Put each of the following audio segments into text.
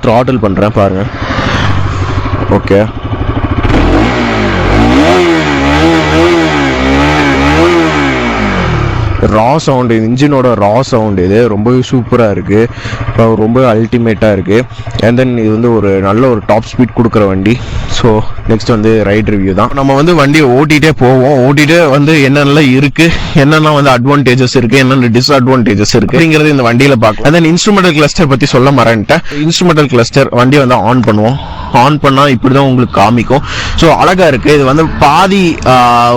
Throttle பண்ணுறேன் பாருங்கள். Okay, ரா sound, இன்ஜினோட ரா சவுண்டு இது ரொம்பவே சூப்பராக இருக்குது, ரொம்ப அல்டிமேட்டாக இருக்குது. அண்ட் தென் இது வந்து ஒரு நல்ல ஒரு டாப் ஸ்பீட் கொடுக்குற வண்டி. ஸோ நெக்ஸ்ட் வந்து ரைட் ரிவ்யூ தான். நம்ம வந்து வண்டியை ஓட்டிகிட்டே போவோம், ஓட்டிகிட்டே வந்து என்னென்னலாம் இருக்குது, என்னென்ன வந்து அட்வான்டேஜஸ் இருக்குது, என்னென்ன டிஸ்அட்வான்டேஜஸ் இருக்குது அப்படிங்கிறது இந்த வண்டியில் பார்க்கலாம். தென் இன்ஸ்ட்ருமெண்டல் கிளஸ்டர் பற்றி சொல்ல மறந்துட்டேன். இன்ஸ்ட்ருமெண்டல் கிளஸ்டர் வண்டியை வந்து ஆன் பண்ணுவோம். ஆன் பண்ணால் இப்படி தான் உங்களுக்கு காமிக்கும். ஸோ அழகாக இருக்குது. இது வந்து பாதி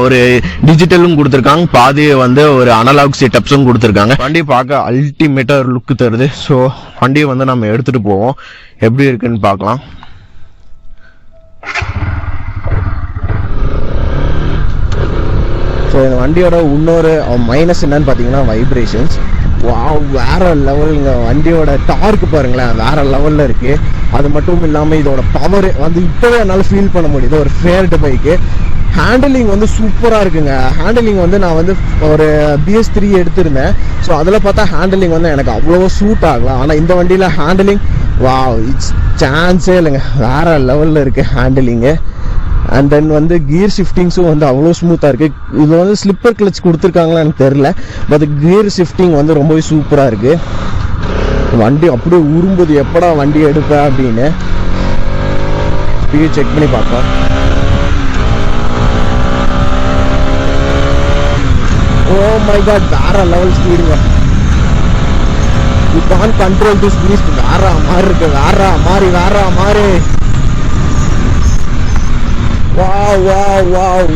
ஒரு டிஜிட்டலும் கொடுத்துருக்காங்க, பாதி வந்து ஒரு அனலாக் செட்டப்ஸும் கொடுத்துருக்காங்க. வண்டி பார்க்க அல்டிமேட்டாக லுக்கு தருது. ஸோ வண்டியை வந்து நம்ம எடுத்துகிட்டு போவோம், எப்படி இருக்குன்னு பார்க்கலாம். ஸோ இந்த வண்டியோட இன்னொரு மைனஸ் என்னன்னு பார்த்தீங்கன்னா வைப்ரேஷன்ஸ். வேற லெவலுங்க. வண்டியோட டார்க் பாருங்களேன், வேற லெவலில் இருக்குது. அது மட்டும் இல்லாமல் இதோட பவர் வந்து இப்போவே என்னால் ஃபீல் பண்ண முடியுது. ஒரு ஃபேர்டு பைக்கு ஹேண்டலிங் வந்து சூப்பராக இருக்குங்க. ஹேண்டலிங் வந்து நான் வந்து ஒரு BS3 எடுத்திருந்தேன். ஸோ அதில் பார்த்தா ஹேண்டலிங் வந்து எனக்கு அவ்வளோ சூட் ஆகலாம். ஆனால் இந்த வண்டியில் ஹேண்டலிங் இட்ஸ் சான்ஸே இல்லைங்க, வேற லெவலில் இருக்குது ஹேண்டலிங்கு. அண்ட் தென் வந்து கியர் ஷிஃப்டிங்ஸும் வந்து அவ்வளோ ஸ்மூத்தாக இருக்குது. இது வந்து ஸ்லிப்பர் கிளச் கொடுத்துருக்காங்களா எனக்கு தெரில, பட் கியர் ஷிஃப்டிங் வந்து ரொம்பவே சூப்பராக இருக்குது. வண்டி அப்படியே உரும்புது, எப்படா வண்டி எடுப்பேன் அப்படின்னு ஸ்பீட் செக் பண்ணி பார்ப்பேன். ஓ மை காட், வேற லெவல் ஸ்பீடுங்க. You can't control the speed. வேற மாதிரி இருக்கு, வேற மாதிரி.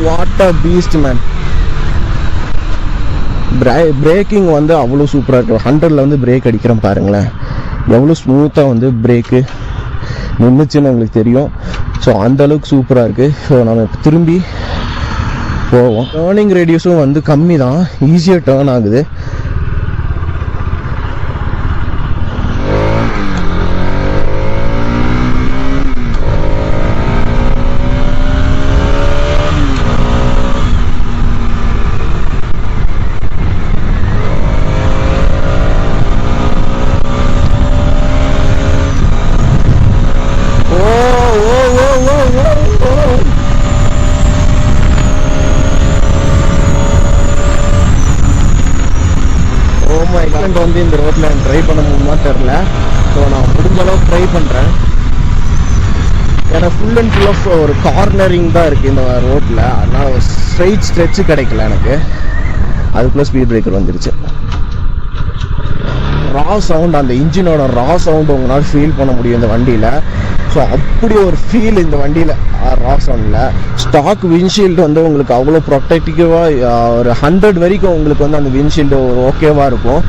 What a beast man. Braking வந்து அவ்வளோ சூப்பராக இருக்குது. 100ல் வந்து பிரேக் அடிக்கிறேன் பாருங்களேன், எவ்வளோ ஸ்மூத்தாக வந்து பிரேக்கு நின்றுச்சுன்னு உங்களுக்கு தெரியும். ஸோ அந்தளவுக்கு சூப்பராக இருக்குது. ஸோ நம்ம இப்போ திரும்பி போவோம். டேர்னிங் ரேடியஸும் வந்து கம்மி தான், ஈஸியாக டேர்ன் ஆகுது. வந்து இந்த ரோட்டில் ட்ரை பண்ண முடியுமா தெரில. ஸோ நான் முடிஞ்ச அளவுக்கு ட்ரை பண்ணுறேன். ஏன்னா ஃபுல் அண்ட் ஃபுல் ஆஃப் ஒரு கார்னரிங் தான் இருக்குது இந்த ரோட்டில், அதனால் ஒரு ஸ்ட்ரைட் ஸ்ட்ரெச்சு கிடைக்கல எனக்கு. அதுக்குள்ளே ஸ்பீட் பிரேக்கர் வந்துருச்சு. ரா சவுண்ட், அந்த இன்ஜினோட ரா சவுண்டு உங்களால் ஃபீல் பண்ண முடியும் இந்த வண்டியில். ஸோ அப்படி ஒரு ஃபீல் இந்த வண்டியில் ரா சவுண்டில். ஸ்டாக் விண்ட்ஷீல்டு வந்து உங்களுக்கு அவ்வளோ ப்ரொடெக்டிவாக ஒரு 100 வரைக்கும் உங்களுக்கு வந்து அந்த விண்ட்ஷீல்டு ஓகேவாக இருக்கும்.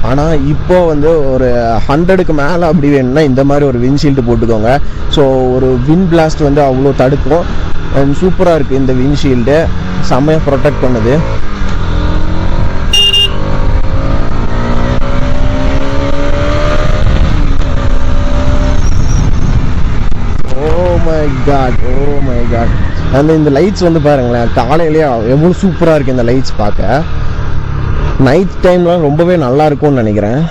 ஆனால் இப்போ வந்து ஒரு 100க்கு மேலே அப்படி வேணும்னா இந்த மாதிரி ஒரு விண்ட்ஷீல்டு போட்டுக்கோங்க. ஸோ ஒரு விண்ட் பிளாஸ்ட் வந்து அவ்வளோ தடுக்கும். அண்ட் சூப்பராக இருக்குது இந்த விண்ட்ஷீல்டு, செம்மையாக ப்ரொடெக்ட் பண்ணுது. Oh my God. அந்த இந்த லைட்ஸ் வந்து பாருங்களேன், காலையிலேயே எவ்வளோ சூப்பராக இருக்குது இந்த லைட்ஸ் பார்க்க. நைட் டைம்லாம் ரொம்பவே நல்லா இருக்கும்னு நினைக்கிறேன்.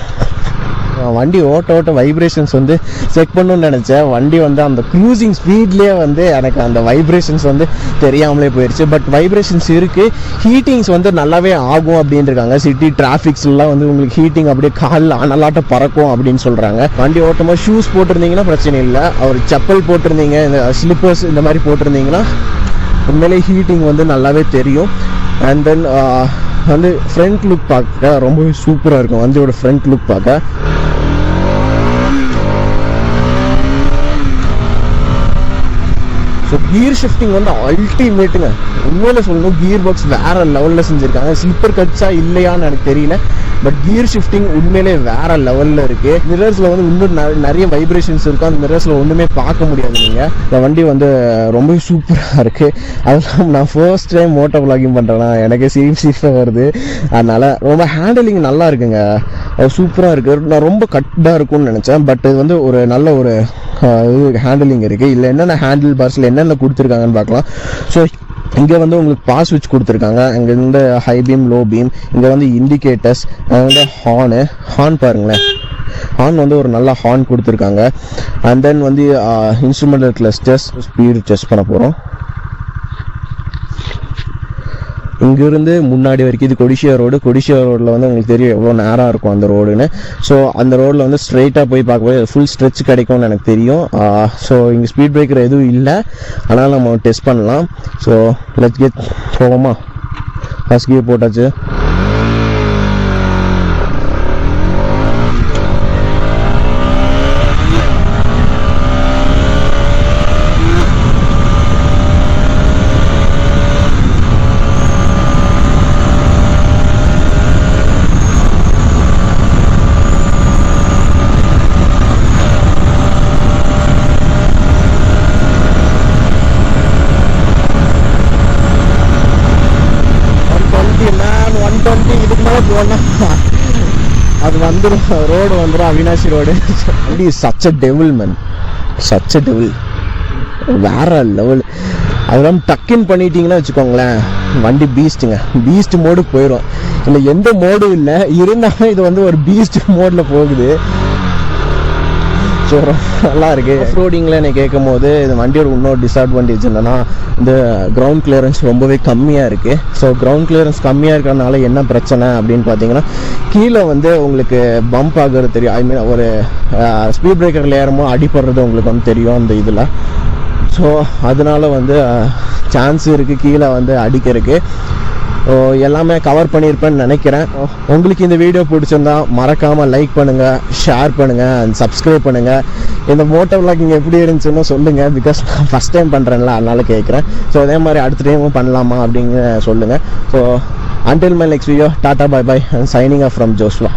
வண்டி ஓட்ட வைப்ரேஷன்ஸ் வந்து செக் பண்ணணும்னு நினச்சேன். வண்டி வந்து அந்த க்ரூசிங் ஸ்பீட்லேயே வந்து எனக்கு அந்த வைப்ரேஷன்ஸ் வந்து தெரியாமலே போயிடுச்சு. பட் வைப்ரேஷன்ஸ் இருக்குது. ஹீட்டிங்ஸ் வந்து நல்லாவே ஆகும் அப்படின்னு இருக்காங்க. சிட்டி டிராஃபிக்ஸ்லாம் வந்து உங்களுக்கு ஹீட்டிங் அப்படியே காலில் அனலாட்ட பறக்கும் அப்படின்னு சொல்கிறாங்க. வண்டி ஓட்டும்போது ஷூஸ் போட்டிருந்தீங்கன்னா பிரச்சனை இல்லை. ஒரு செப்பல் போட்டிருந்தீங்க, இந்த ஸ்லிப்பர்ஸ் இந்த மாதிரி போட்டிருந்தீங்கன்னா உண்மையிலே ஹீட்டிங் வந்து நல்லாவே தெரியும். அண்ட் தென் வந்து ஃப்ரண்ட் லுக் பார்க்க ரொம்பவே சூப்பராக இருக்கும். வண்டியோட ஃப்ரண்ட் லுக் பார்க்க ஸோ கியர் ஷிஃப்டிங் வந்து அல்டிமேட்டுங்க. உண்மையில சொல்லணும், கியர் பாக்ஸ் வேற லெவலில் செஞ்சுருக்காங்க. ஸ்லிப்பர் கட்ஸா இல்லையான்னு எனக்கு தெரியல, பட் கியர் ஷிஃப்டிங் உண்மையிலே வேற லெவலில் இருக்குது. மிரர்ஸில் வந்து இன்னும் நிறைய வைப்ரேஷன்ஸ் இருக்கும். அந்த மிரர்ஸில் ஒன்றுமே பார்க்க முடியாது நீங்கள். இந்த வண்டி வந்து ரொம்ப சூப்பராக இருக்குது. அதெல்லாம் நான் ஃபர்ஸ்ட் டைம் மோட்டோ விளாகிங் பண்ணுறேன்னா எனக்கு சீஃபாக வருது. அதனால் ரொம்ப ஹேண்டலிங் நல்லா இருக்குங்க, சூப்பராக இருக்குது. நான் ரொம்ப கட்டாக இருக்கும்னு நினச்சேன், பட் இது வந்து ஒரு நல்ல ஒரு ஹேண்டலிங் இருக்குது. இல்லை என்னென்ன ஹேண்டில் பார்ஸில் என்னென்ன கொடுத்துருக்காங்கன்னு பார்க்கலாம். ஸோ இங்கே வந்து உங்களுக்கு பாஸ் ஸ்விட்ச் கொடுத்துருக்காங்க. இங்கே வந்து ஹை பீம், லோ பீம், இங்கே வந்து இண்டிகேட்டர்ஸ், வந்து ஹார்ன் பாருங்களேன், ஹார்ன் வந்து ஒரு நல்ல ஹார்ன் கொடுத்துருக்காங்க. அண்ட் தென் வந்து இன்ஸ்ட்ருமெண்டல் கிளஸ்டர்ஸ், ஸ்பீடு டெஸ்ட் பண்ண போகிறோம். இங்கிருந்து முன்னாடி வரைக்கும் இது கொடிஷியா ரோடு. கொடிஷியா ரோடில் வந்து உங்களுக்கு தெரியும் எவ்வளோ நேராக இருக்கும் அந்த ரோடுன்னு. ஸோ அந்த ரோடில் வந்து ஸ்ட்ரெயிட்டாக போய் பார்க்கும்போது ஃபுல் ஸ்ட்ரெச் கிடைக்கும்னு எனக்கு தெரியும். ஸோ இங்கே ஸ்பீட் பிரேக்கர் எதுவும் இல்லை, அதனால் நம்ம டெஸ்ட் பண்ணலாம். ஸோ லெட்ஸ் கெட் போவோமா. ஃபர்ஸ்ட் கியர் போட்டாச்சு. அது வந்துடும், ரோடு வந்துடும், அவினாசி ரோடு. வண்டி such a devil man, such a devil, வேற லெவல். அதெல்லாம் டக்கின் பண்ணிட்டீங்கன்னா வச்சுக்கோங்களேன், வண்டி பீஸ்ட்டுங்க. பீஸ்ட் மோடு போயிடும். இல்லை எந்த மோடும் இல்லை, இருந்தாலும் இது வந்து ஒரு பீஸ்ட் மோடில் போகுது. ஸோ நல்லா இருக்குது. ஆஃப் ரோடிங்கில் என்னை கேட்கும் போது இந்த வண்டியோட இன்னொரு டிஸ்அட்வான்டேஜ் என்னென்னா இந்த கிரவுண்ட் கிளியரன்ஸ் ரொம்பவே கம்மியாக இருக்குது. ஸோ கிரவுண்ட் கிளியரன்ஸ் கம்மியாக இருக்கிறதுனால என்ன பிரச்சனை அப்படின்னு பார்த்தீங்கன்னா, கீழே வந்து உங்களுக்கு பம்ப் ஆகிறது தெரியும். ஐ மீன் ஒரு ஸ்பீட் பிரேக்கரில் ஏறும்போது அடிப்படுறது உங்களுக்கு வந்து தெரியும் அந்த இதில். ஸோ அதனால வந்து சான்ஸ் இருக்குது கீழே வந்து அடிக்கிறதுக்கு. எல்லாமே கவர் பண்ணியிருப்பேன்னு நினைக்கிறேன். உங்களுக்கு இந்த வீடியோ பிடிச்சிருந்தா மறக்காமல் லைக் பண்ணுங்கள், ஷேர் பண்ணுங்கள் அண்ட் சப்ஸ்கிரைப் பண்ணுங்கள். இந்த மோட்டோ விளாகிங் எப்படி இருந்துச்சுன்னு சொல்லுங்கள். பிகாஸ் நான் ஃபஸ்ட் டைம் பண்ணுறேன்ல, அதனால கேட்குறேன். ஸோ அதே மாதிரி அடுத்த டைமும் பண்ணலாமா அப்படின்னு சொல்லுங்கள். So until my next video, tata bye bye and signing off from Joshua.